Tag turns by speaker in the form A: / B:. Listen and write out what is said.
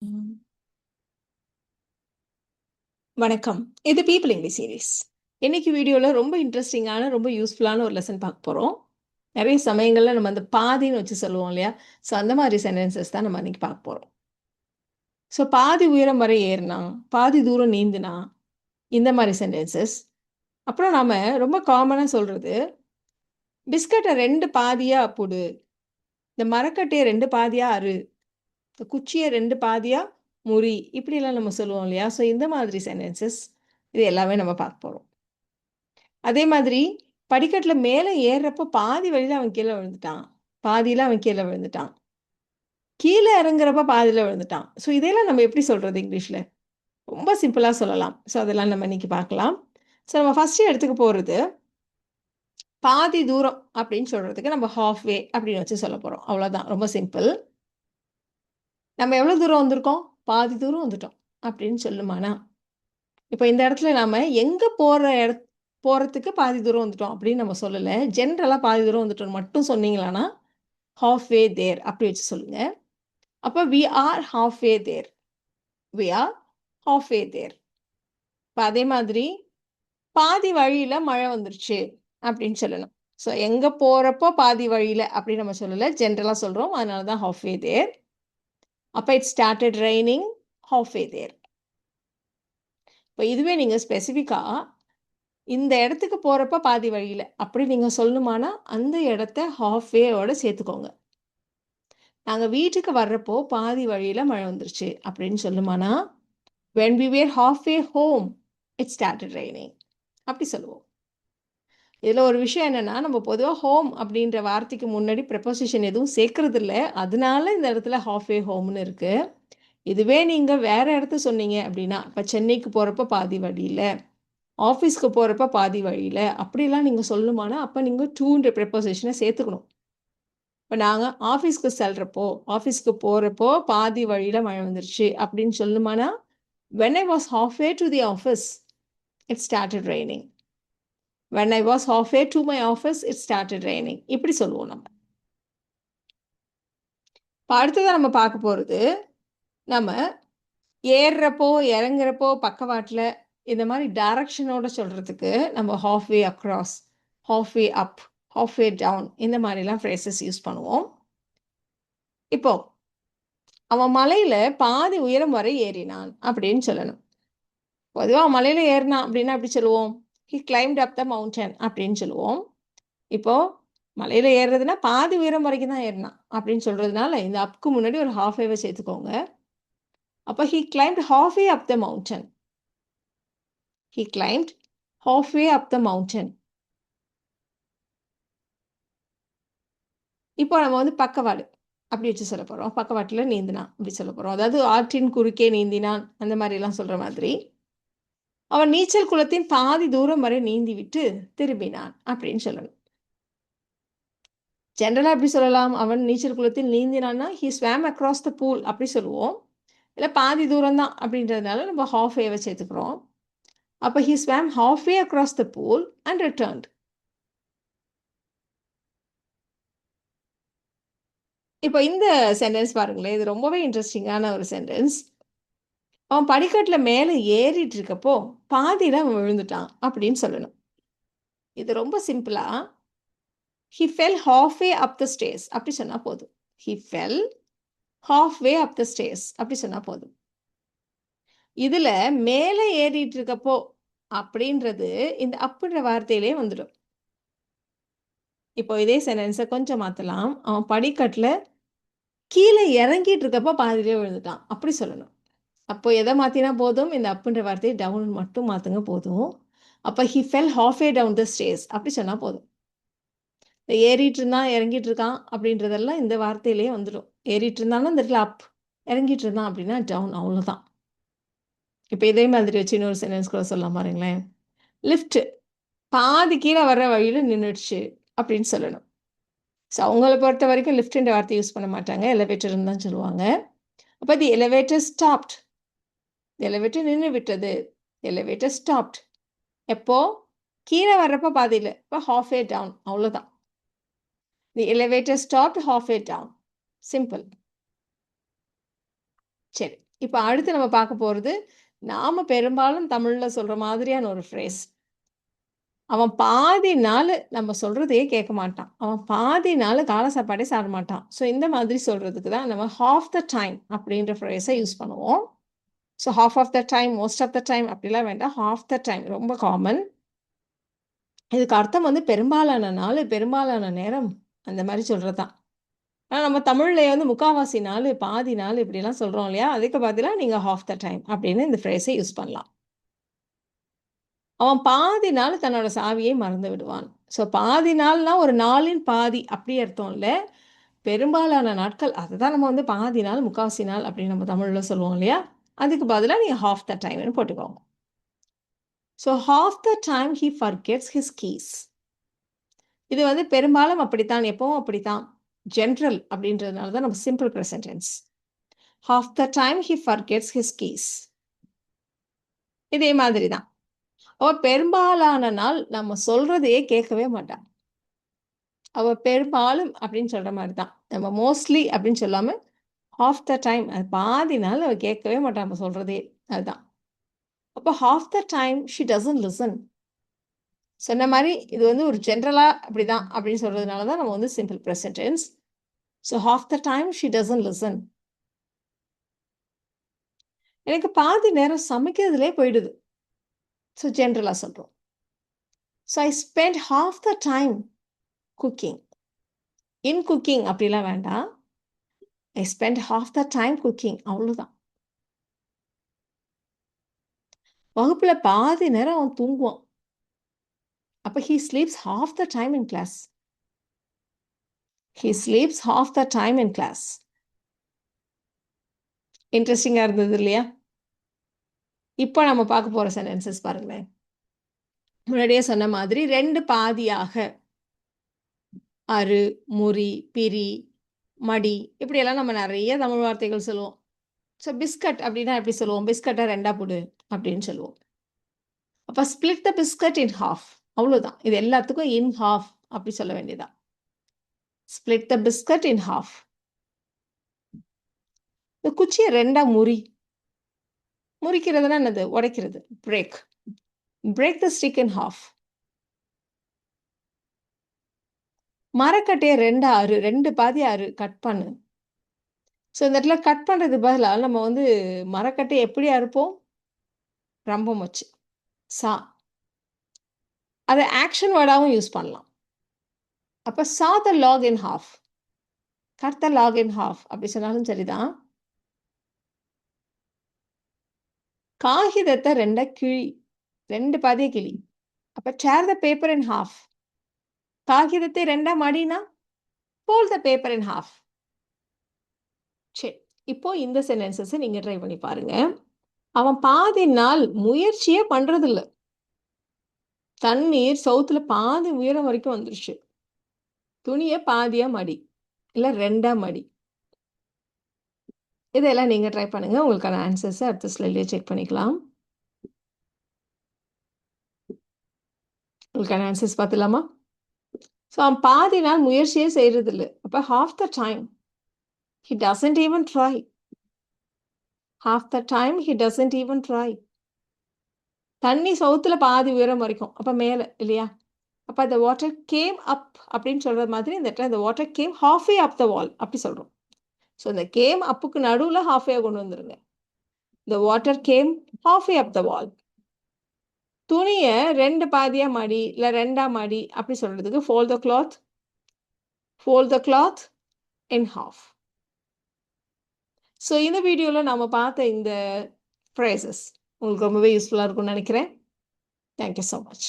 A: ம். வணக்கம். இது பீப்பிள் இங்கிலீஷ் சீரீஸ். இன்னைக்கு வீடியோல ரொம்ப இன்ட்ரெஸ்டிங்கான, ரொம்ப யூஸ்ஃபுல்லான ஒரு லெசன் பார்க்க போறோம். நெறைய சமயங்கள்ல நம்ம அந்த பாதின்னு வச்சு சொல்லுவோம் இல்லையா? ஸோ அந்த மாரி சென்டென்சஸ் தான் நம்ம இன்னைக்கு பார்க்க போறோம். ஸோ பாதி உயரம் வரை ஏறுனான், பாதி தூரம் நீந்தினான், இந்த மாரி சென்டென்சஸ். அப்புறம் நாம ரொம்ப காமனா சொல்றது, பிஸ்கட்ட 2 பாதியா புடு, இந்த மரக்கட்டைய 2 பாதியா அறு, இந்த குச்சிய 2 பாதியா முறி, இப்படிலாம் நம்ம சொல்லுவோம் இல்லையா? ஸோ இந்த மாதிரி சென்டென்சஸ் இது எல்லாமே நம்ம பார்க்க போறோம். அதே மாதிரி படிக்கட்டுல மேல ஏறுறப்போ பாதி வழியில அவன் கீழ விழுந்துட்டான். பாதியில அவன் கீழ விழுந்துட்டான். கீழ இறங்குறப்ப பாதியில விழுந்துட்டான். ஸோ இதெல்லாம் நம்ம எப்படி சொல்றது இங்கிலீஷ்ல? ரொம்ப சிம்பிளா சொல்லலாம். ஸோ அதெல்லாம் நம்ம இன்னைக்கு பார்க்கலாம். ஸோ நம்ம ஃபர்ஸ்ட்டு எடுத்துக்க போறது, பாதி தூரம் அப்படின்னு சொல்றதுக்கு நம்ம ஹாஃப் வே அப்படின்னு வச்சு சொல்லப் போறோம். அவ்வளோதான். ரொம்ப சிம்பிள். நம்ம எவ்வளோ தூரம் வந்திருக்கோம்? பாதி தூரம் வந்துட்டோம் அப்படின்னு சொல்லுமானா? இப்ப இந்த இடத்துல நாம எங்க போறதுக்கு பாதி தூரம் வந்துட்டோம் அப்படின்னு நம்ம சொல்லல. ஜென்ரலா பாதி தூரம் வந்துட்டோம்னு மட்டும் சொன்னீங்களான்னா, ஹால்ஃப் வே தேர் அப்படி வச்சு சொல்லுங்க. அப்ப we are halfway there. We are halfway there. இப்ப அதே மாதிரி பாதி வழியில மழை வந்துருச்சு அப்படின்னு சொல்லணும். ஸோ எங்க போறப்போ பாதி வழியில அப்படி நம்ம சொல்லல. ஜென்ரலா சொல்றோம். அதனால தான் ஹால்ஃப் வே தேர். அப்ப it started raining half way there. இப்ப இதுவே நீங்க ஸ்பெசிஃபிக்கா இந்த இடத்துக்கு போறப்ப பாதி வழியில அப்படி நீங்க சொல்லணுமானா, அந்த இடத்த ஹால்ஃப் வேயோட சேர்த்துக்கோங்க. நாங்க வீட்டுக்கு வர்றப்போ பாதி வழியில மழை வந்துருச்சு அப்படின்னு சொல்லுமானா, when we were halfway home it started raining அப்படி சொல்லுவோம். இதுல ஒரு விஷயம் என்னன்னா, நம்ம பொதுவா ஹோம் அப்படின்ற வார்த்தைக்கு முன்னாடி ப்ரிபோசிஷன் எதுவும் சேர்க்கறது இல்ல. அதனால இந்த இடத்துல halfway homeன்னு இருக்கு. இதுவே நீங்க வேற இடத்த சொன்னீங்க அப்படின்னா, இப்ப சென்னைக்கு போறப்ப பாதி வழியில, ஆஃபீஸ்க்கு போறப்ப பாதி வழியில, அப்படிலாம் நீங்க சொல்லணுமானா, அப்ப நீங்க டூன்ற ப்ரிபோசிஷன சேர்த்துக்கணும். இப்ப நாங்க ஆஃபீஸ்க்கு செல்றப்போ, ஆஃபீஸ்க்கு போறப்போ பாதி வழியில மழை வந்துருச்சு அப்படின்னு சொல்லணுமானா, when I was halfway to the office, it started raining. When I was halfway to my office, it started raining. இப்படி சொல்லுவோம் நம்ம. இப்ப அடுத்ததா நம்ம பார்க்க போறது, நம்ம ஏறுறப்போ, இறங்குறப்போ பக்கவாட்டுல இந்த மாரி டைரக்ஷனோட சொல்றதுக்கு நம்ம halfway across, halfway up, halfway down இந்த மாரிலாம் ஃப்ரேசஸ் யூஸ் பண்ணுவோம். இப்போ அவன் மலையில பாதி உயரம் வரை ஏறினான் அப்படின்னு சொல்லணும். பொதுவா மலையில ஏறினான் அப்படின்னா எப்படி சொல்லுவோம்? He climbed up the mountain அப்படின்னு சொல்லுவோம். இப்போ மலையில ஏறுறதுன்னா பாதி உயரம் வரைக்கும் தான் ஏறினான் அப்படின்னு சொல்றதுனால இந்த அப்க்கு முன்னாடி ஒரு ஹாஃப் வேவை சேர்த்துக்கோங்க. அப்ப he climbed halfway up the mountain. He climbed halfway up the mountain. இப்போ நம்ம வந்து பக்கவாடு அப்படி வச்சு சொல்ல போறோம். பக்கவாட்டுல நீந்தினான் அப்படி சொல்ல போறோம். அதாவது ஆற்றின் குறுக்கே நீந்தினான் அந்த மாதிரி எல்லாம் சொல்ற மாதிரி. அவன் நீச்சல் குளத்தின் பாதி தூரம் வரை நீந்திவிட்டு திரும்பினான் அப்படின்னு சொல்லணும். ஜெனரலா எப்படி சொல்லலாம்? அவன் நீச்சல் குளத்தில் நீந்தினான்னா, he swam across the pool அப்படி சொல்லுவோம். இல்ல பாதி தூரம் தான் அப்படின்றதுனால நம்ம half way சேர்த்துக்கிறோம். அப்ப he swam halfway across the pool and returned. இப்போ இந்த சென்டென்ஸ் பாருங்களேன். இது ரொம்பவே இன்ட்ரெஸ்டிங்கான ஒரு சென்டென்ஸ். அவன் படிக்கட்டுல மேல ஏறிட்டு இருக்கப்போ, பாதியில அவன் விழுந்துட்டான் அப்படின்னு சொல்லணும். இது ரொம்ப சிம்பிளா, he fell halfway up the stairs அப்படி சொன்னா போதும். He fell halfway up the stairs அப்படி சொன்னா போதும். இதுல மேல ஏறிட்டு இருக்கப்போ அப்படின்றது இந்த அப்புன்ற வார்த்தையிலே வந்துடும். இப்போ இதே சென்டென்ஸ கொஞ்சம் மாத்தலாம். அவன் படிக்கட்டுல கீழ இறங்கிட்டு இருக்கப்போ பாதியிலே விழுந்துட்டான். அப்படி சொல்லணும். அப்போ எத மாத்தினா போதும்? இந்த அப்புன்ற வார்த்தைய டவுன் மட்டும் மாத்துங்க போதும். அப்ப he fell halfway down the stairs அப்படி சொன்னா போதும். ஏறிட்டு இருந்தான், இறங்கிட்டு இருக்கான் அப்படின்றதெல்லாம் இந்த வார்த்தையிலேயே வந்துடும். ஏறிட்டு இருந்தான்னா இந்த இடத்துல அப், இறங்கிட்டு இருந்தான் அப்படின்னா டவுன் அவ்வளோதான். இப்ப இதே மாதிரி வச்சு இன்னொரு சென்டென்ஸ் கூட சொல்லலாம் பாருங்களேன். லிஃப்ட் பாதி கீழ வர்ற வழியில நின்னுடுச்சு அப்படின்னு சொல்லணும். ஸோ அவங்கள பொறுத்த வரைக்கும் லிஃப்ட்ன்ற வார்த்தை யூஸ் பண்ண மாட்டாங்க. எலிவேட்டர்ன்னு தான் சொல்லுவாங்க. அப்ப தி எலிவேட்டர் ஸ்டாப்ட். எலிவேட்டர் நின்னு விட்டது. Elevator stopped. எப்போ? கீழ வர்றப்ப பாதியில. இப்ப half way down அவ்வளோதான். தி elevator stopped half way down. Simple. சரி. இப்ப அடுத்து நம்ம பார்க்க போறது, நாம பெரும்பாலும் தமிழ்ல சொல்ற மாதிரியான ஒரு ஃப்ரேஸ். அவன் பாதி நாளு நம்ம சொல்றதையே கேட்க மாட்டான். அவன் பாதி நாளு காலை சாப்பாடே சாப்பிட மாட்டான். ஸோ இந்த மாதிரி சொல்றதுக்கு தான் நம்ம ஹால்ஃப் த டைம் அப்படின்ற ஃப்ரேஸ யூஸ் பண்ணுவோம். So half of the time, most of the time அப்படிலாம் வேண்டாம். ஹால்ஃப் த டைம் ரொம்ப காமன். இதுக்கு அர்த்தம் வந்து பெரும்பாலான நாளு, பெரும்பாலான நேரம் அந்த மாரி சொல்றது தான். ஆனா நம்ம தமிழ்லயே வந்து முக்காவாசி நாளு, பாதி நாள் இப்படிலாம் சொல்றோம் இல்லையா? அதுக்கு பதிலா நீங்க ஹால்ஃப் த டைம் அப்படின்னு இந்த ஃப்ரேஸ யூஸ் பண்ணலாம். அவன் பாதி நாள் தன்னோட சாவியை மறந்து விடுவான். ஸோ பாதி நாள்னா ஒரு நாளின் பாதி அப்படி அர்த்தம் இல்ல. பெரும்பாலான நாட்கள் அதுதான் நம்ம வந்து பாதி நாள், முக்காவாசி நாள் அப்படின்னு நம்ம தமிழ்ல சொல்லுவோம் இல்லையா? அதுக்கு பதிலா நீங்க ஹால்ஃப் த டைம்ன்னு போட்டுக்கோங்க. So half the time he forgets his keys. இது வந்து பெரும்பாலும் அப்படித்தான், எப்பவும் அப்படித்தான். ஜென்ரல் அப்படின்றதுனால தான் நம்ம simple present tense. Half the time he forgets his keys. இதே மாதிரி தான். அவ பெரும்பாலான நாள் நம்ம சொல்றதையே கேட்கவே மாட்டா. அவ பெரும்பாலும் அப்படின்னு சொல்ற மாரி தான். நம்ம மோஸ்ட்லி அப்படின்னு சொல்லாம, ஹால்ஃப் த டைம் அது பாதி நாள் அவ கேட்கவே மாட்டா நம்ம சொல்றதே. அதுதான். அப்போ half the time she doesn't listen. சொன்ன மாரி இது வந்து ஒரு ஜென்ரலா அப்படிதான் அப்படின்னு சொல்றதுனால தான் நம்ம வந்து simple present tense. So half the time she doesn't listen. எனக்கு பாதி நேரம் சமைக்கிறதுலயே போயிடுது. ஸோ ஜென்ரலா சொல்றோம். So I spend half the time cooking. In cooking அப்படிலாம் வேண்டாம். I spend half the time cooking அவ்வளோதான். வகுப்புல பாதி நேரம் அவன் தூங்குவான். அப்ப he sleeps half the time in class. He sleeps half the time in class. இன்ட்ரெஸ்டிங்கா இருந்தது இல்லையா? இப்போ நம்ம பார்க்க போற சென்டென்சஸ் பாருங்களேன். முன்னாடியே சொன்ன மாதிரி 2 பாதியாக அறு, முறி, பிரி, மடி இப்படியெல்லாம் நம்ம நெறைய தமிழ் வார்த்தைகள் சொல்லுவோம். ஸோ பிஸ்கட் அப்படின்னா எப்படி சொல்லுவோம்? பிஸ்கட்ட 2ஆ போடு அப்படின்னு சொல்லுவோம். அப்ப split the biscuit in half அவ்வளோதான். இது எல்லாத்துக்கும் இன் ஹால்ஃப் அப்படி சொல்ல வேண்டியதுதான். Split the biscuit in half. இந்த குச்சிய 2ஆ முறி. முறிக்கிறதுனா என்னது? உடைக்கிறது. Break. Break the stick in half. மரக்கட்டைய 2ஆ அறு. 2 பாதியா அறு. கட் பண்ணு. ஸோ இந்த இடத்துல கட் பண்றதுக்கு பதிலா நம்ம வந்து மரக்கட்டைய எப்படி அறுப்போம்? ரம்பம் வச்சு. சா. அத ஆக்ஷன் வேர்டாவும் யூஸ் பண்ணலாம். அப்ப saw the log in half. Cut the log in half அப்படி சொன்னாலும் சரிதான். காகிதத்த 2ஆ கிழி. 2 பாதியா கிழி. அப்ப tear the paper in half. காகிதத்தை 2ஆ மடினா? Fold the paper in half. சரி. இப்போ இந்த சென்டென்சஸ நீங்க ட்ரை பண்ணி பாருங்க. அவன் பாதி நாள் முயற்சியே பண்றதில்ல. தண்ணீர் சவுத்துல பாதி உயரம் வரைக்கும் வந்துருச்சு. துணிய பாதியா மடி. இல்ல 2ஆ மடி. இதெல்லாம் நீங்க ட்ரை பண்ணுங்க. உங்களுக்கான ஆன்சர்ஸ அடுத்த ஸ்லைட்லயே செக் பண்ணிக்கலாம். உங்களுக்கான ஆன்சர்ஸ் பார்த்துடலாமா? ஸோ அவன் பாதி நாள் முயற்சியே செய்றதில்ல. அப்ப half the time he doesn't even try. Half the time he doesn't even try. தண்ணி சவுத்துல பாதி உயரம் வரைக்கும். அப்ப மேல இல்லையா? அப்ப த வாட்டர் கேம் அப் அப்படின்னு சொல்ற மாதிரி இந்த இடத்துல the water came halfway up the wall அப்படி சொல்றோம். ஸோ இந்த கேம் அப்புக்கு நடுவுல halfway கொண்டு வந்துருங்க. The water came halfway up the wall. துணிய 2 பாதியா மடி, இல்ல 2ஆ மடி அப்படி சொல்றதுக்கு fold the cloth in half. So இந்த வீடியோல நாம பார்த்த இந்த ஃப்ரேசஸ் உங்களுக்கு ரொம்பவே யூஸ்ஃபுல்லா இருக்கும்னு நினைக்கிறேன். Thank you so much.